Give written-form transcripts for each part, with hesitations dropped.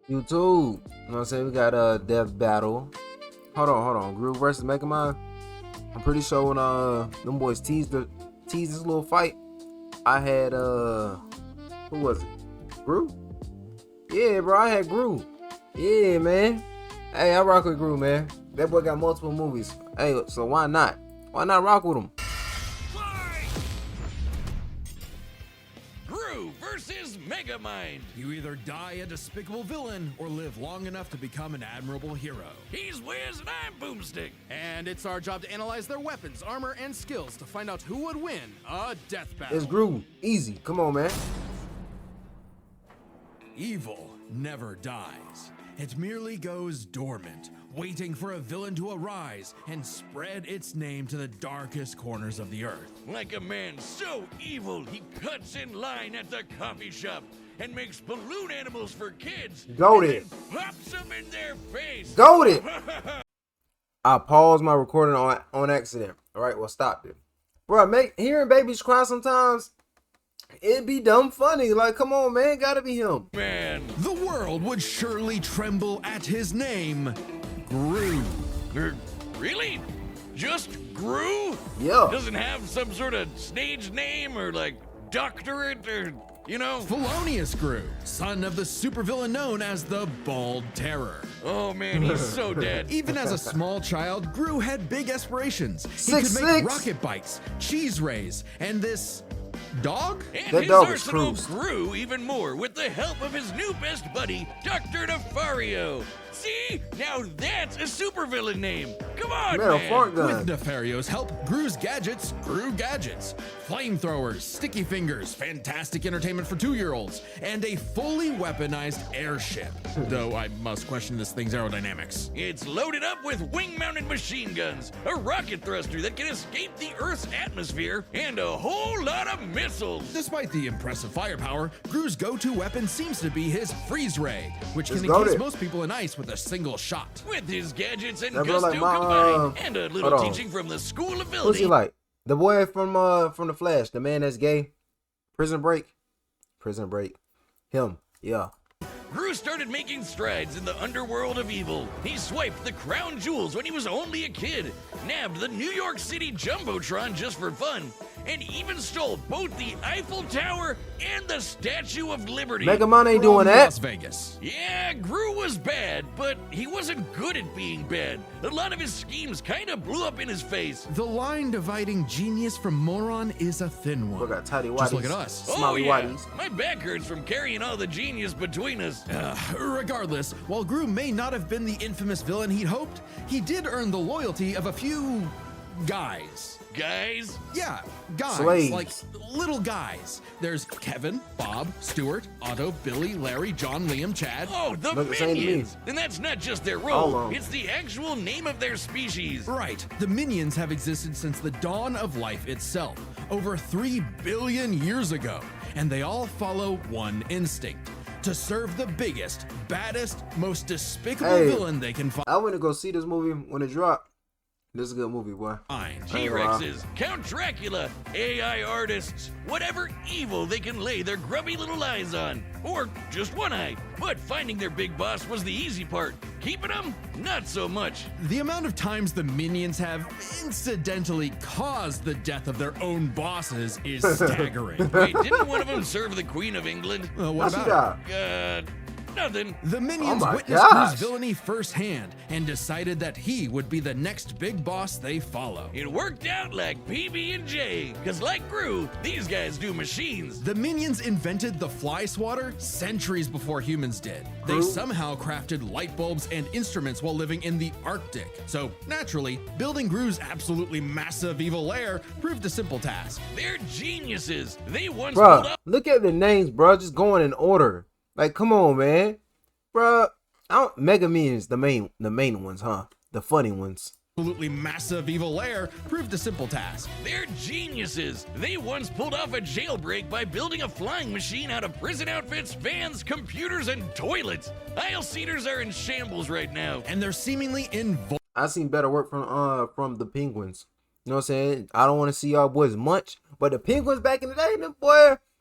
YouTube. You know what I'm saying? We got Death Battle. Hold on. Gru versus Megamind. I'm pretty sure when them boys teased this little fight, I had who was it? Gru? Yeah, bro, I had Gru. Yeah, man. Hey, I rock with Gru, man. That boy got multiple movies. Hey, so why not? Why not rock with him? Gru versus Megamind. You either die a despicable villain or live long enough to become an admirable hero. He's Wiz and I'm Boomstick. And it's our job to analyze their weapons, armor, and skills to find out who would win a death battle. It's Gru. Easy. Come on, man. Evil never dies. It merely goes dormant, waiting for a villain to arise and spread its name to the darkest corners of the earth. Like a man so evil, he cuts in line at the coffee shop and makes balloon animals for kids. Goated. And then pops them in their face. Goated. I paused my recording on accident. All right, well, stop it. Bro, hearing babies cry sometimes, it'd be dumb funny. Like, come on, man. Gotta be him. Man. The world would surely tremble at his name, Gru. Really? Just Gru? Yeah. Doesn't have some sort of stage name or like doctorate or, you know? Felonious Gru, son of the supervillain known as the Bald Terror. Oh man, he's so dead. Even as a small child, Gru had big aspirations. He 6'6". could make rocket bikes, cheese rays, and this dog? And That his dog was arsenal cruised. grew even more with the help of his new best buddy, Dr. Nefario. See? Now that's a supervillain name. Come on, Man, a man. fart gun. With Nefario's help, Gru's gadgets grew gadgets. Flamethrowers, sticky fingers, fantastic entertainment for 2-year-olds, and a fully weaponized airship. Though I must question this thing's aerodynamics. It's loaded up with wing-mounted machine guns, a rocket thruster that can escape the Earth's atmosphere, and a whole lot of missiles. Despite the impressive firepower, Gru's go-to weapon seems to be his freeze ray, which Let's can go encase there. most people in ice with a single shot. With his gadgets and That feel gusto like my, combined, and a little hold on. teaching from the School of Who's Ability. he like? The boy from the Flash, the man that's gay. Prison Break. Him. Yeah. Gru started making strides in the underworld of evil. He swiped the crown jewels when he was only a kid, nabbed the New York City Jumbotron just for fun, and even stole both the Eiffel Tower and the Statue of Liberty. Megamind ain't From doing that. Las Vegas. Yeah, Gru was bad, but he wasn't good at being bad. A lot of his schemes kind of blew up in his face. The line dividing genius from moron is a thin one. Look at Tidy Whities. Just look at us. Smiley Whities. My back hurts from carrying all the genius between us. Regardless, while Gru may not have been the infamous villain he'd hoped, he did earn the loyalty of a few guys. Guys, Yeah, guys. Slaves. Like little guys. There's Kevin, Bob, Stuart, Otto, Billy, Larry, John, Liam, Chad. oh, the Look the same to me. Minions. And that's not just their All role, of 'em. it's the actual name of their species. Right, the minions have existed since the dawn of life itself, over 3 billion years ago, and they all follow one instinct: to serve the biggest, baddest, most despicable Hey. villain they can I went to go see this movie when it dropped. This is a good movie, boy. find. T-Rexes, Count Dracula, AI artists, whatever evil they can lay their grubby little eyes on. Or just one eye. But finding their big boss was the easy part. Keeping them, not so much. The amount of times the minions have incidentally caused the death of their own bosses is staggering. Wait, didn't one of them serve the Queen of England? What How'd she about it? die? Nothing. The minions Oh my witnessed gosh. Gru's villainy firsthand and decided that he would be the next big boss they follow. It worked out like PB&J, because like Gru, these guys do machines. The minions invented the fly swatter centuries before humans did. They Gru? somehow crafted light bulbs and instruments while living in the Arctic. So naturally, building Gru's absolutely massive evil lair proved a simple task. They're geniuses. They once pulled Bruh, up. look at the names, bruh. Just going in order. Like, come on, man. Bruh, Megamind's the main ones, huh? The funny ones. Absolutely massive evil lair proved a simple task. They're geniuses. They once pulled off a jailbreak by building a flying machine out of prison outfits, vans, computers, and toilets. Aisle seaters are in shambles right now. And they're seemingly invulnerable. I seen better work from the Penguins. You know what I'm saying? I don't want to see y'all boys much, but the Penguins back in the day,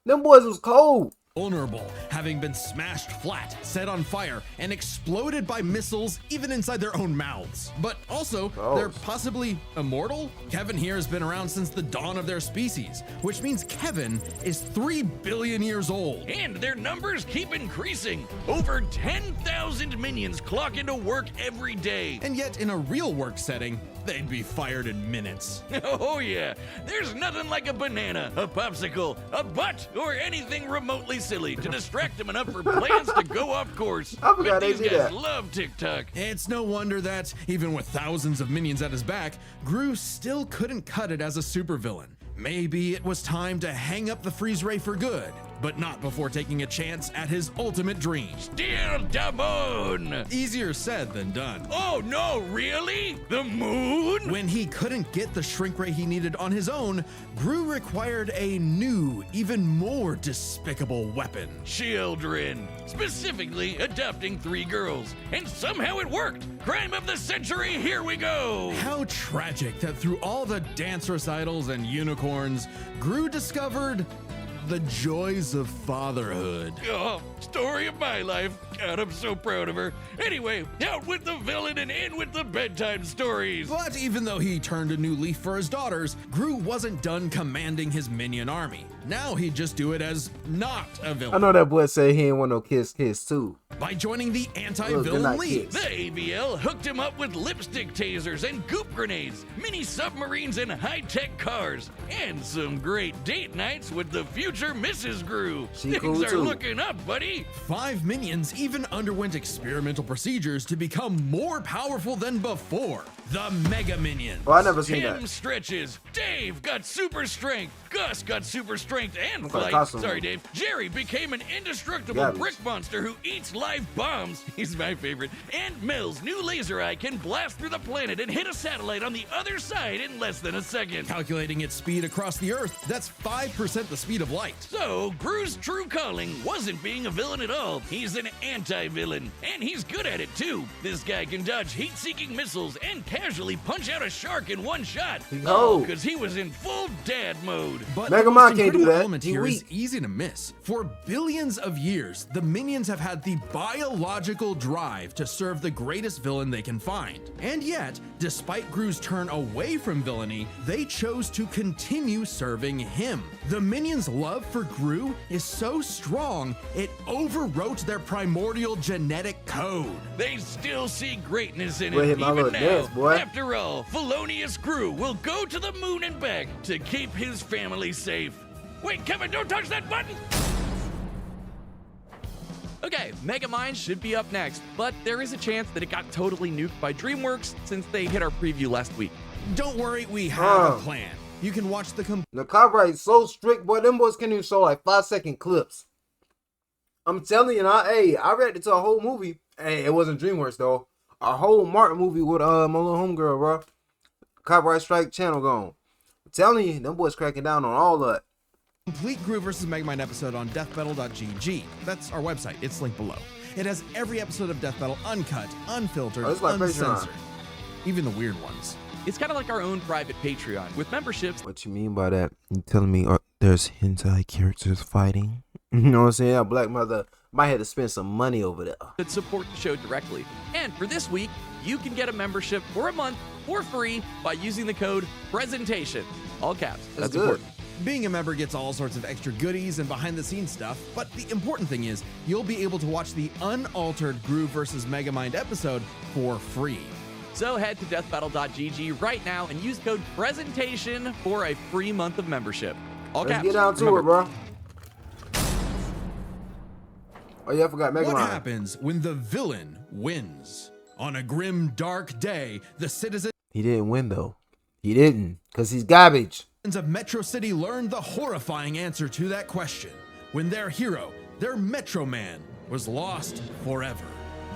them boys was cold. vulnerable, having been smashed flat, set on fire, and exploded by missiles even inside their own mouths. But also, they're possibly immortal? Kevin here has been around since the dawn of their species, which means Kevin is 3 billion years old. And their numbers keep increasing. Over 10,000 minions clock into work every day. And yet, in a real work setting, they'd be fired in minutes. Oh yeah, there's nothing like a banana, a popsicle, a butt, or anything remotely silly to distract them enough for plans to go off course. I forgot But these they do guys that. love TikTok. It's no wonder that, even with thousands of minions at his back, Gru still couldn't cut it as a supervillain. Maybe it was time to hang up the freeze ray for good, but not before taking a chance at his ultimate dream. Still the moon. Easier said than done. Oh no, really? The moon? When he couldn't get the shrink ray he needed on his own, Gru required a new, even more despicable weapon. Children. Specifically adopting 3 girls. And somehow it worked. Crime of the century, here we go. How tragic that through all the dance recitals and unicorns, Gru discovered the joys of fatherhood. Oh, story of my life. God, I'm so proud of her. Anyway, out with the villain and in with the bedtime stories. But even though he turned a new leaf for his daughters, Gru wasn't done commanding his minion army. Now he'd just do it as not a I villain. know that boy said he ain't want no kiss too. By joining the Look, they're anti-villain not league. kids. The ABL hooked him up with lipstick tasers and goop grenades, mini submarines and high-tech cars, and some great date nights with the future Mrs. Gru. She Things cool are too. looking up, buddy. 5 minions even underwent experimental procedures to become more powerful than before. The Mega Minions. Oh, I never seen Tim that. stretches. Dave got super strength. Gus got super strength and What kind of flight. costume? Sorry, Dave. Jerry became an indestructible Garbage. brick monster who eats live bombs. He's my favorite. And Mills' new laser eye can blast through the planet and hit a satellite on the other side in less than a second. Calculating its speed across the Earth, that's 5% the speed of light. So, Gru's true calling wasn't being a villain at all. He's an anti-villain. And he's good at it, too. This guy can dodge heat-seeking missiles and casually punch out a shark in one shot. No. Because he was in full dad mode. But Mega the Man most can't do incredible that. element He here is weak. easy to miss. For billions of years, the minions have had the biological drive to serve the greatest villain they can find. And yet, despite Gru's turn away from villainy, they chose to continue serving him. The minions' love for Gru is so strong, it overwrote their primordial genetic code. They still see greatness in Boy, him hit my even little now. dance, boy. After all, Felonious Gru will go to the moon and back to keep his family safe. Wait, Kevin, don't touch that button! Okay, Megamind should be up next, but there is a chance that it got totally nuked by DreamWorks since they hit our preview last week. Don't worry, we have a Oh. plan. You can watch the The copyright's so strict, boy. Them boys can't even show like 5-second clips. I'm telling you, I read it to a whole movie. Hey, it wasn't DreamWorks though. A whole Martin movie with my little homegirl, bro. Copyright strike channel gone. I'm telling you, them boys cracking down on all that. complete Gru vs. Megamind episode on deathbattle.gg. That's our website. It's linked below. It has every episode of Death Battle uncut, unfiltered, Oh, it's like uncensored. Patreon. Even the weird ones. It's kind of like our own private Patreon with memberships What you mean by that? You telling me there's hentai characters fighting? You know what I'm saying? A black mother might have to spend some money over there. that support the show directly. And for this week, you can get a membership for a month for free by using the code PRESENTATION. All caps. That's good. important. Being a member gets all sorts of extra goodies and behind the scenes stuff, but the important thing is you'll be able to watch the unaltered Gru vs. Megamind episode for free. So head to deathbattle.gg right now and use code PRESENTATION for a free month of membership. All Let's caps. get down to Remember, it, bro. Oh yeah, I forgot Megamind. What happens when the villain wins? On a grim, dark day, the citizens He didn't win though. He didn't, cause he's garbage. of Metro City learned the horrifying answer to that question when their hero, their Metro Man, was lost forever.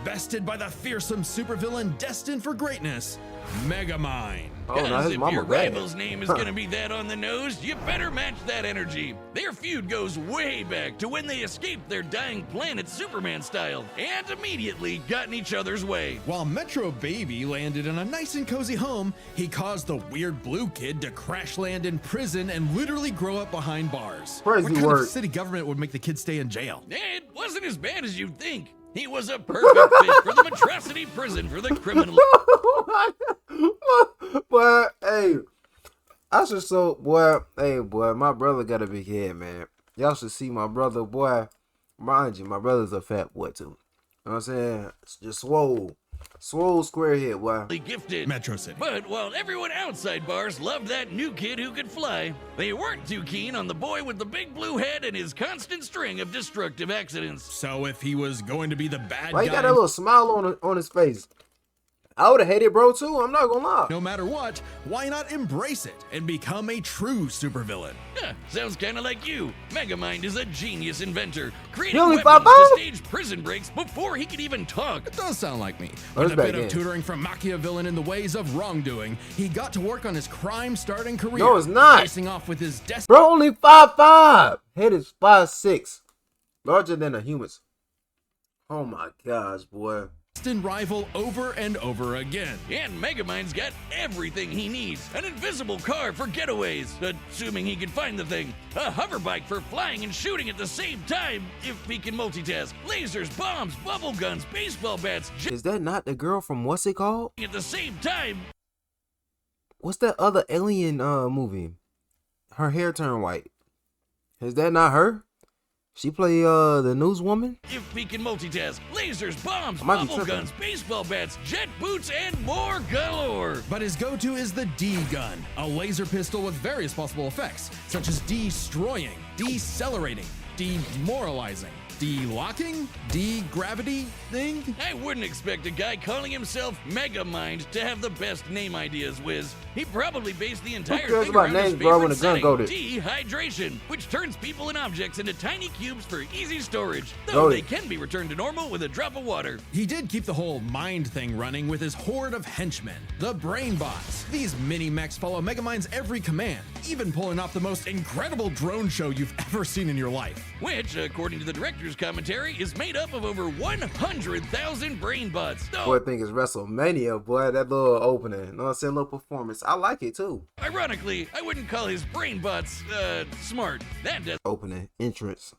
bested by the fearsome supervillain destined for greatness, Megamind. Oh, now Cause his if mama your bad. rival's name is gonna be that on the nose, you better match that energy. Their feud goes way back to when they escaped their dying planet Superman style and immediately got in each other's way. While Metro Baby landed in a nice and cozy home, he caused the weird blue kid to crash land in prison and literally grow up behind bars. Crazy What kind work. of city government would make the kid stay in jail? It wasn't as bad as you'd think. He was a perfect fit for the Metrocity prison for the criminal. Boy, hey, I should so boy, hey boy, my brother got a big head, man. Y'all should see my brother, boy. Mind you, my brother's a fat boy too. You know what I'm saying? It's just swole square head, boy. Gifted. Metro City. But while everyone outside bars loved that new kid who could fly, they weren't too keen on the boy with the big blue head and his constant string of destructive accidents. So if he was going to be the bad Why guy, he got that little smile on his face? I would have hated bro too. I'm not gonna lie. no matter what, why not embrace it and become a true supervillain? Sounds kind of like you. Megamind is a genius inventor, He creating only weapons 5'5"? to stage prison breaks before he could even talk. It does sound like me. Oh, With it's a back bit of in. tutoring from Machiavellian in the ways of wrongdoing, he got to work on his crime-starting career. No, it's not. Facing off with his destiny. Bro, only 5'5". Head is 5'6". Larger than a human's. Oh my gosh, boy. Rival over and over again. And Megamind's got everything he needs. An invisible car for getaways, assuming he can find the thing. A hover bike for flying and shooting at the same time, if he can multitask. Lasers, bombs, bubble guns, baseball bats, Is that not the girl from what's it called? at the same time. What's that other alien movie? Her hair turned white. Is that not her? She play the newswoman? If he can multitask. Lasers, bombs, I might be bubble tripping. guns, baseball bats, jet boots, and more galore. But his go-to is the D-gun, a laser pistol with various possible effects, such as destroying, decelerating, demoralizing, de-locking, de-gravity thing. I wouldn't expect a guy calling himself Megamind to have the best name ideas, Wiz. He probably based the entire cares thing about around his names, bro, when favorite the gun setting, goated? dehydration, which turns people and objects into tiny cubes for easy storage, though Goated. they can be returned to normal with a drop of water. He did keep the whole mind thing running with his horde of henchmen, the Brainbots. These mini-mechs follow Megamind's every command, even pulling off the most incredible drone show you've ever seen in your life. Which, according to the director's commentary, is made up of over 100,000 brain bots. Boy, I think it's WrestleMania, boy. That little opening. You know what I'm saying? Little performance. I like it too. Ironically, I wouldn't call his brain bots, smart. That Opening. Entrance.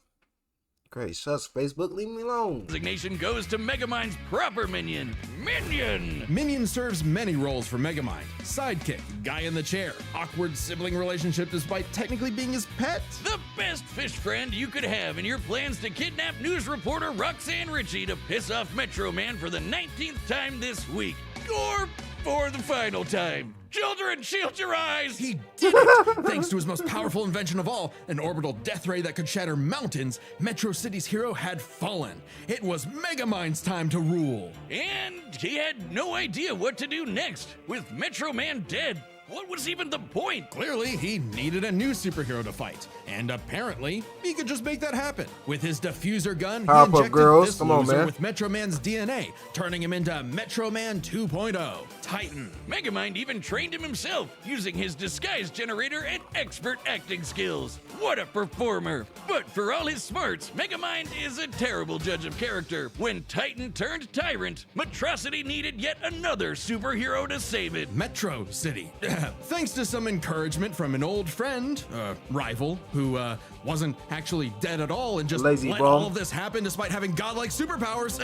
Great. Shush, Facebook. Leave me alone. designation goes to Megamind's proper minion, Minion. Minion serves many roles for Megamind. Sidekick, guy in the chair, awkward sibling relationship despite technically being his pet. The best fish friend you could have in your plans to kidnap news reporter Roxanne Ritchie to piss off Metro Man for the 19th time this week. Or for the final time. Children, shield your eyes! He did it! Thanks to his most powerful invention of all, an orbital death ray that could shatter mountains, Metro City's hero had fallen. It was Megamind's time to rule. And he had no idea what to do next. With Metro Man dead, what was even the point? Clearly, he needed a new superhero to fight, and apparently, he could just make that happen. With his diffuser gun, he Powerpuff injected Girls, this come on, loser man. with Metro Man's DNA, turning him into Metro Man 2.0, Titan. Megamind even trained him himself, using his disguise generator and expert acting skills. What a performer! But for all his smarts, Megamind is a terrible judge of character. When Titan turned tyrant, Metrocity needed yet another superhero to save it. Metro City. Thanks to some encouragement from an old friend, rival, who wasn't actually dead at all and just Lazy let bum. all of this happen despite having godlike superpowers.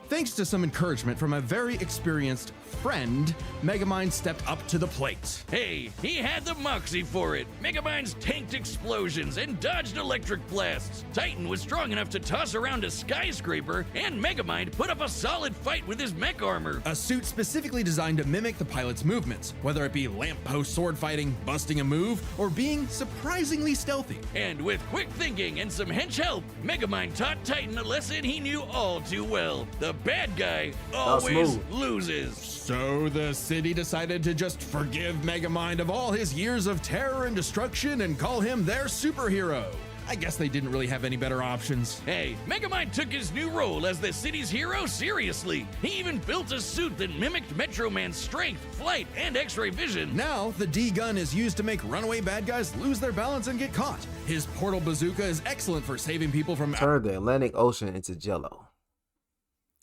Thanks to some encouragement from a very experienced friend, Megamind stepped up to the plate. Hey, he had the moxie for it. Megamind's tanked explosions and dodged electric blasts. Titan was strong enough to toss around a skyscraper, and Megamind put up a solid fight with his mech armor. A suit specifically designed to mimic the pilot's movements, whether it be lamppost sword fighting, busting a move, or being surprisingly stealthy. And with quick thinking and some hench help, Megamind taught Titan a lesson he knew all too well. The bad guy always smooth. loses. So the city decided to just forgive Megamind of all his years of terror and destruction and call him their superhero. I guess they didn't really have any better options. Hey, Megamind took his new role as the city's hero seriously. He even built a suit that mimicked Metro Man's strength, flight, and X-ray vision. Now, the D-gun is used to make runaway bad guys lose their balance and get caught. His portal bazooka is excellent for saving people from... Turn the Atlantic Ocean into jello.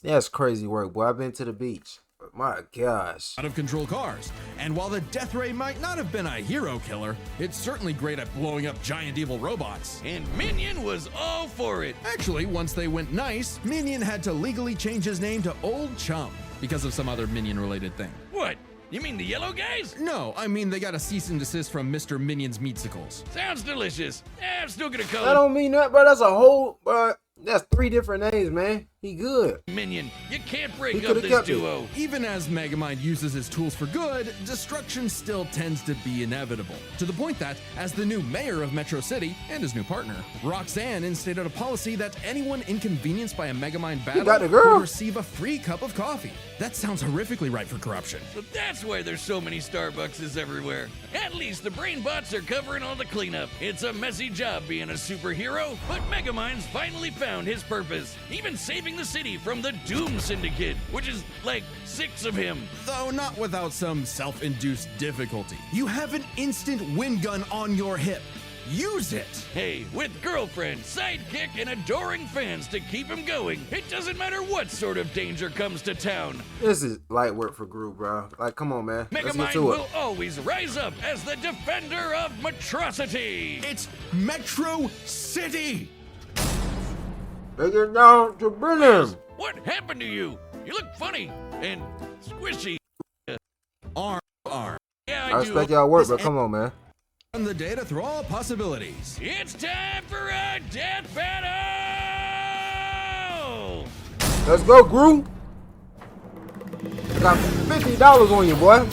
That's crazy work, boy. I've been to the beach. My gosh. out of control cars. And while the death ray might not have been a hero killer, it's certainly great at blowing up giant evil robots. And Minion was all for it. Actually, once they went nice, Minion had to legally change his name to Old Chum because of some other Minion-related thing. What? You mean the yellow guys? No, I mean they got a cease and desist from Mr. Minion's Meatsicles. Sounds delicious. I'm still gonna call That it don't mean that, bro. That's a whole, bro. That's 3 different names, man. He good. Minion. You can't He break up coulda this kept it. duo. Even as Megamind uses his tools for good, destruction still tends to be inevitable. To the point that, as the new mayor of Metro City and his new partner, Roxanne instituted a policy that anyone inconvenienced by a Megamind battle got the girl. would receive a free cup of coffee. That sounds horrifically right for corruption. So that's why there's so many Starbuckses everywhere. At least the brain bots are covering all the cleanup. It's a messy job being a superhero, but Megamind's finally found his purpose, even saving the city from the Doom Syndicate, which is like 6 of him. Though not without some self-induced difficulty. You have an instant wind gun on your hip. Use it! Hey, with girlfriend, sidekick, and adoring fans to keep him going, it doesn't matter what sort of danger comes to town. This is light work for Groove, bro. Like, come on, man. Let's get Megamind to it. will always rise up as the defender of Metrocity. It's Metro City! Take it down to Brenham. What happened to you? You look funny and squishy. Arm. Yeah, I I respect do. y'all work, but come on, man. Run the data through all possibilities. It's time for a death battle! Let's go, Groove. I got $50 on you, boy.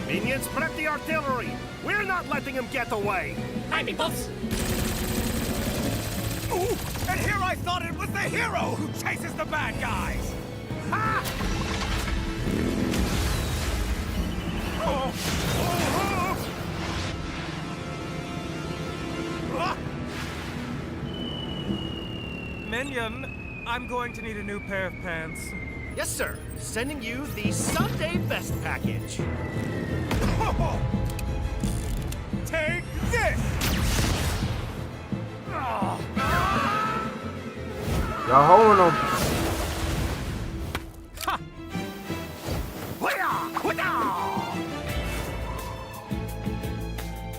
Minions, prep the artillery. We're not letting him get away. Hi, peoples. Ooh, and here I thought it was the hero who chases the bad guys. Ha! Oh. Oh. Ah. Minion, I'm going to need a new pair of pants. Yes, sir. Sending you the Sunday Best package. Oh. Take this! Oh. Y'all holding them. Ha! Hoo-yah! Hoo-yah!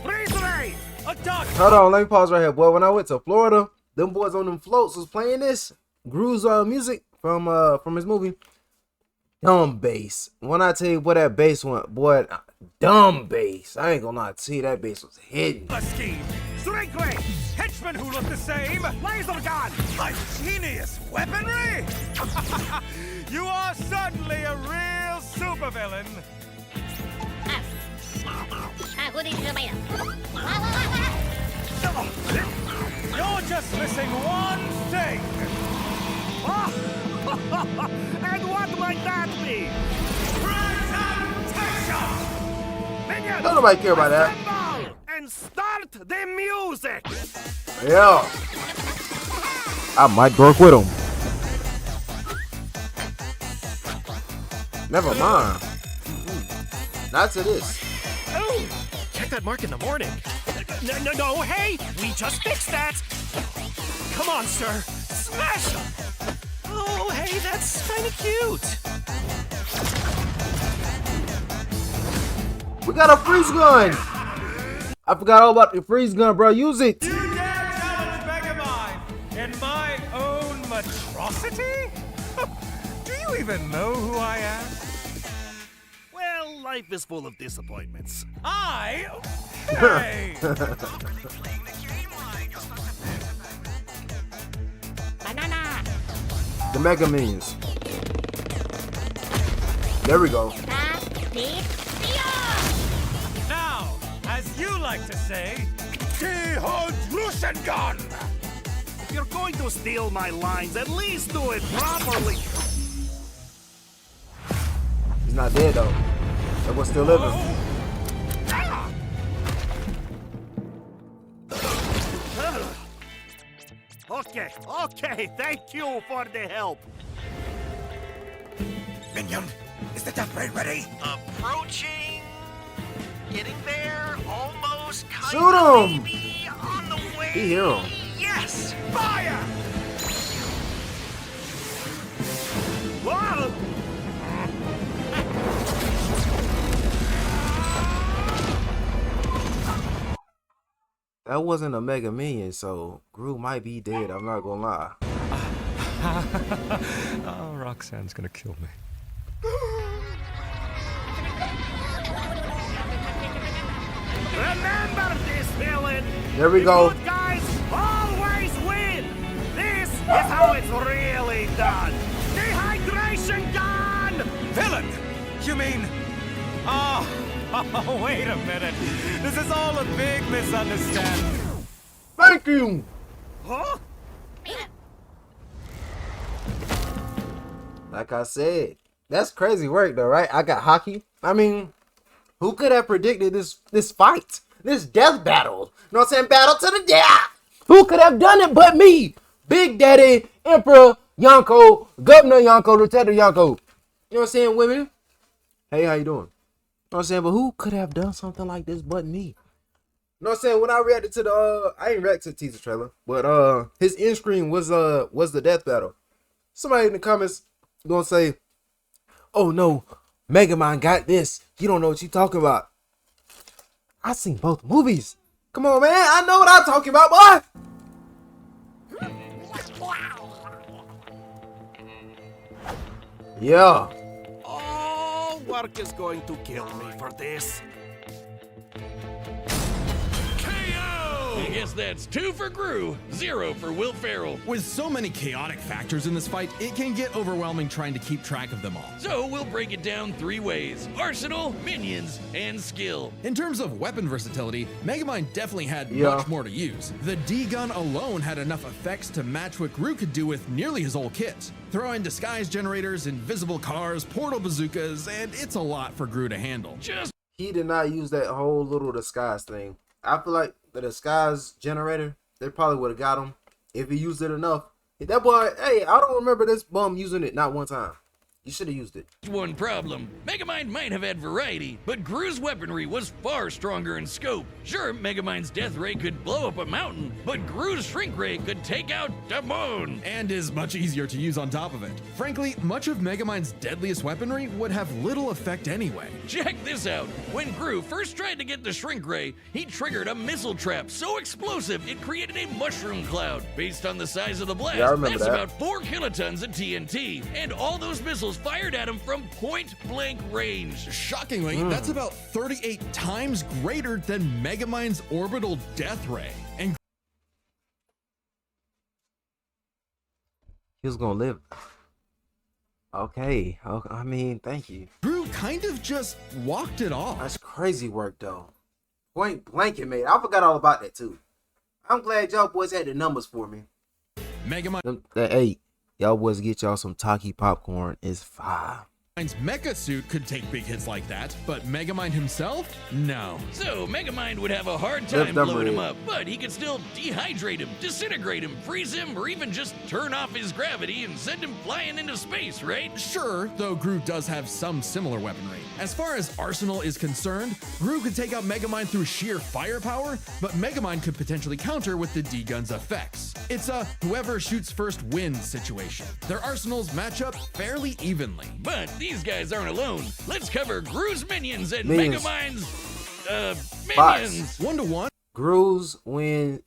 Prizepicks! A dog! Hold on, let me pause right here, boy. When I went to Florida, them boys on them floats was playing this Groove's music from his movie. Dumb bass. When I tell you where that bass went, boy, dumb bass. I ain't gonna lie to you, that bass was hidden. A scheme! Strictly! Henchmen who look the same! Laser gun! Ingenious weaponry! You are certainly a real supervillain! You're just missing one thing! And what might that be? Presentation! Minions, Don't nobody care about that. assemble and start the music. Yeah. I might work with him. Never mind. Not to this. Oh, check that mark in the morning. No, hey, we just fixed that. Come on, sir, smash him. Oh, hey, that's kind of cute. We got a freeze gun. I forgot all about the freeze gun, bro. Use it. You dare challenge Megamind in my own Metrocity? Do you even know who I am? Well, life is full of disappointments. Hey! Banana. The Megamins. There we go. Now, as you like to say, gun. If you're going to steal my lines, at least do it properly. He's not dead though. That was still living. Ah! Okay, thank you for the help. Minion, is the death ray ready? Approaching. Getting there. Almost. Shoot him! Maybe on the way. He hero. Yes. Fire! Whoa! That wasn't a Mega Minion, so Gru might be dead. I'm not gonna lie. Oh, Roxanne's gonna kill me. Remember this, villain. There we The go. good guys always win. This is how it's really done. Dehydration gun. Villain! You mean... Oh, wait a minute. This is all a big misunderstanding. Thank you. Huh? Like I said, that's crazy work though, right? I got hockey. I mean, who could have predicted this fight? This death battle. You know what I'm saying? Battle to the death. Who could have done it but me? Big Daddy, Emperor, Yonko, Governor Yonko, Lieutenant Yonko. You know what I'm saying, women? Hey, how you doing? You know what I'm saying? But who could have done something like this but me? You know what I'm saying? When I reacted to the I ain't reacted to the teaser trailer, but his end screen was the death battle. Somebody in the comments gonna say, "Oh no, Megamind got this. You don't know what you talking about." I seen both movies. Come on, man. I know what I'm talking about, boy. Yeah. Oh, work is going to kill me for this. I guess that's 2 for Gru, 0 for Will Ferrell. With so many chaotic factors in this fight, it can get overwhelming trying to keep track of them all. So we'll break it down 3 ways: arsenal, minions, and skill. In terms of weapon versatility, Megamind definitely had Yeah. much more to use. The D-gun alone had enough effects to match what Gru could do with nearly his whole kit. Throw in disguise generators, invisible cars, portal bazookas, and it's a lot for Gru to handle. Just He did not use that whole little disguise thing. I feel like the disguise generator, they probably would have got him if he used it enough. That boy, hey, I don't remember this bum using it not one time. You should have used it. one problem. Megamind might have had variety, but Gru's weaponry was far stronger in scope. Sure, Megamind's death ray could blow up a mountain, but Gru's shrink ray could take out the moon. And is much easier to use on top of it. Frankly, much of Megamind's deadliest weaponry would have little effect anyway. Check this out. When Gru first tried to get the shrink ray, he triggered a missile trap so explosive it created a mushroom cloud. Based on the size of the blast, Yeah, I remember that's that. about 4 kilotons of TNT, and all those missiles fired at him from point-blank range. Shockingly, that's about 38 times greater than Megamind's orbital death ray. And He was gonna live. Okay. I mean, thank you. Gru kind of just walked it off. That's crazy work though. Point blanket, mate. I forgot all about that too. I'm glad y'all boys had the numbers for me. Megamind's Hey, y'all boys get y'all some Taki popcorn. It's fire. mecha suit could take big hits like that, but Megamind himself? No. So Megamind would have a hard time Lift them blowing him red. up, but he could still dehydrate him, disintegrate him, freeze him, or even just turn off his gravity and send him flying into space, right? Sure, though Gru does have some similar weaponry. As far as arsenal is concerned, Gru could take out Megamind through sheer firepower, but Megamind could potentially counter with the D-gun's effects. It's a whoever shoots first wins situation. Their arsenals match up fairly evenly. But these guys aren't alone. Let's cover Gru's minions and Minions. Megamind's, Bots. minions. 1-to-1, Gru's win.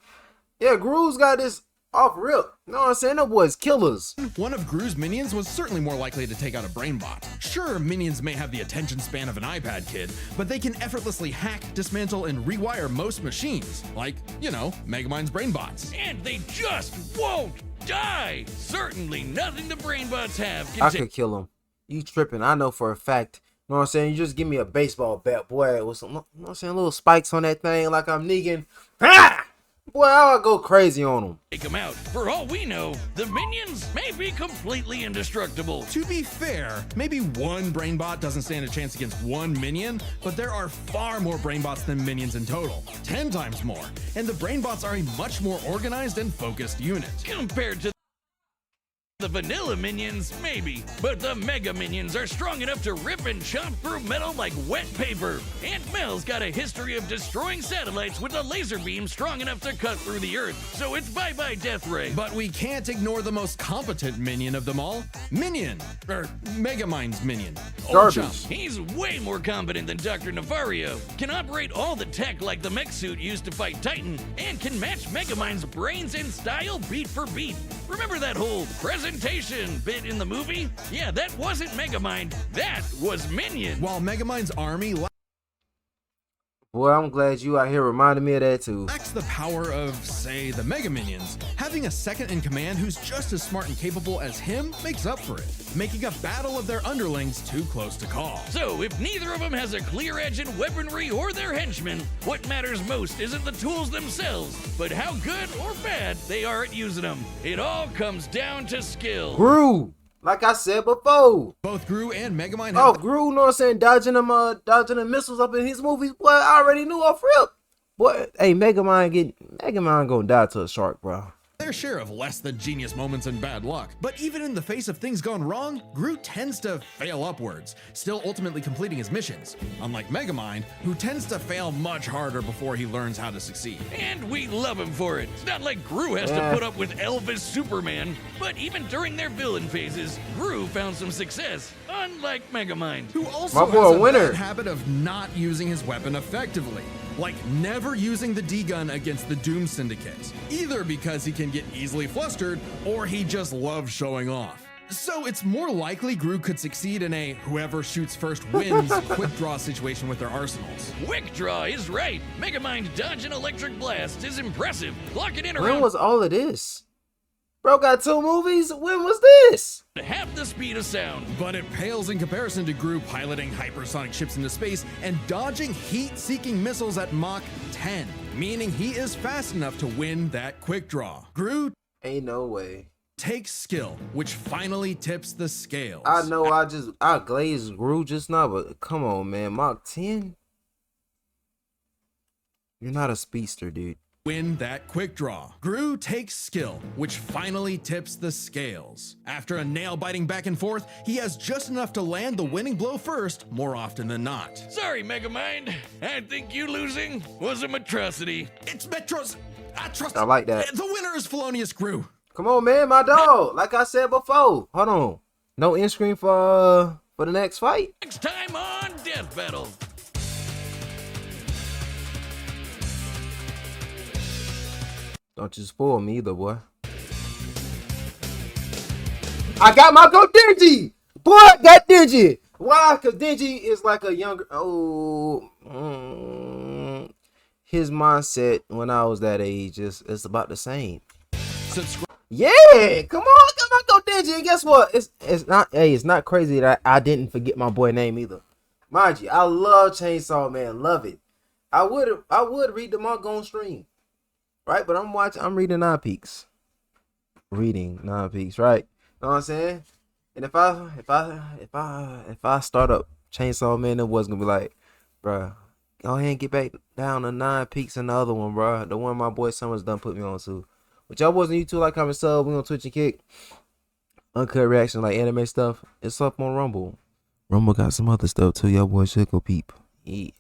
Yeah, Gru's got this off rip. You know what I'm saying? Them boys killers. one of Gru's minions was certainly more likely to take out a brainbot. Sure, minions may have the attention span of an iPad kid, but they can effortlessly hack, dismantle, and rewire most machines. Like, you know, Megamind's brainbots. And they just won't die. Certainly nothing the brainbots have I can could kill him. You tripping? I know for a fact. You know what I'm saying? You just give me a baseball bat, boy, with some, you know what I'm saying, little spikes on that thing, like I'm Negan. Ah! Boy, I'll go crazy on them. Take them out. For all we know, the minions may be completely indestructible. To be fair, maybe one brainbot doesn't stand a chance against one minion, but there are far more brainbots than minions in total, 10 times more, and the brainbots are a much more organized and focused unit. Compared to the vanilla minions, maybe, but the mega minions are strong enough to rip and chomp through metal like wet paper. Aunt Mel's got a history of destroying satellites with a laser beam strong enough to cut through the earth, so it's bye-bye Death Ray. But we can't ignore the most competent minion of them all, Minion, or Megamind's minion. Old Garbage. chum. He's way more competent than Dr. Navario, can operate all the tech like the mech suit used to fight Titan, and can match Megamind's brains and style beat for beat. Remember that whole presentation bit in the movie? Yeah, that wasn't Megamind, that was Minion. While Megamind's army Boy, I'm glad you out here reminding me of that too. lacks the power of, say, the Mega Minions, having a second in command who's just as smart and capable as him makes up for it, making a battle of their underlings too close to call. So, if neither of them has a clear edge in weaponry or their henchmen, what matters most isn't the tools themselves, but how good or bad they are at using them. It all comes down to skill. Gru, like I said before. Both Gru and Megamind Oh, have Gru, know what I'm saying? Dodging them missiles up in his movies. Boy, I already knew off rip. Boy, hey, Megamind gonna die to a shark, bro. their share of less than genius moments and bad luck. But even in the face of things gone wrong, Gru tends to fail upwards, still ultimately completing his missions. Unlike Megamind, who tends to fail much harder before he learns how to succeed. And we love him for it. It's not like Gru has to put up with Elvis Superman, but even during their villain phases, Gru found some success, unlike Megamind. Who also My boy, has a winner. bad habit of not using his weapon effectively. Like never using the D-gun against the Doom Syndicate. Either because he can get easily flustered, or he just loves showing off. So it's more likely Gru could succeed in a whoever shoots first wins quick draw situation with their arsenals. Quick Draw is right. Megamind dodge an electric blast is impressive. Lock it in When around was all of this? Bro got 2 movies? When was this? half the speed of sound. But it pales in comparison to Gru piloting hypersonic ships into space and dodging heat-seeking missiles at Mach 10, meaning he is fast enough to win that quick draw. Gru Ain't no way. takes skill, which finally tips the scales. I know I glazed Gru just now, but come on, man. Mach 10? You're not a speedster, dude. Win that quick draw. Gru takes skill, which finally tips the scales. After a nail-biting back and forth, he has just enough to land the winning blow first, more often than not. Sorry, Megamind. I think you losing was a atrocity. It's Metro's atrocity. I like that. The winner is Felonious Gru. Come on, man, my dog. Like I said before. Hold on. No end screen for the next fight. Next time on Death Battle. Don't you spoil me either, boy. I got my go Dingy. Boy, I got Dingy. Why? Because Dingy is like a younger. His mindset when I was that age is about the same. Subscribe. Yeah, come on, got my go Dingy. And guess what? It's not crazy that I didn't forget my boy name either. Mind you, I love Chainsaw Man, love it. I would read the manga on stream. Right, but I'm reading Nine Peaks. Reading Nine Peaks, right? Know what I'm saying? And if I start up Chainsaw Man, it was gonna be like, bruh, go ahead and get back down to Nine Peaks and the other one, bruh. The one my boy Summers done put me on to. Which y'all wasn't YouTube, like, comment, sub. We on Twitch and Kick. Uncut reaction, like anime stuff. It's up on Rumble. Rumble got some other stuff too. Y'all boy should go peep. Yeah.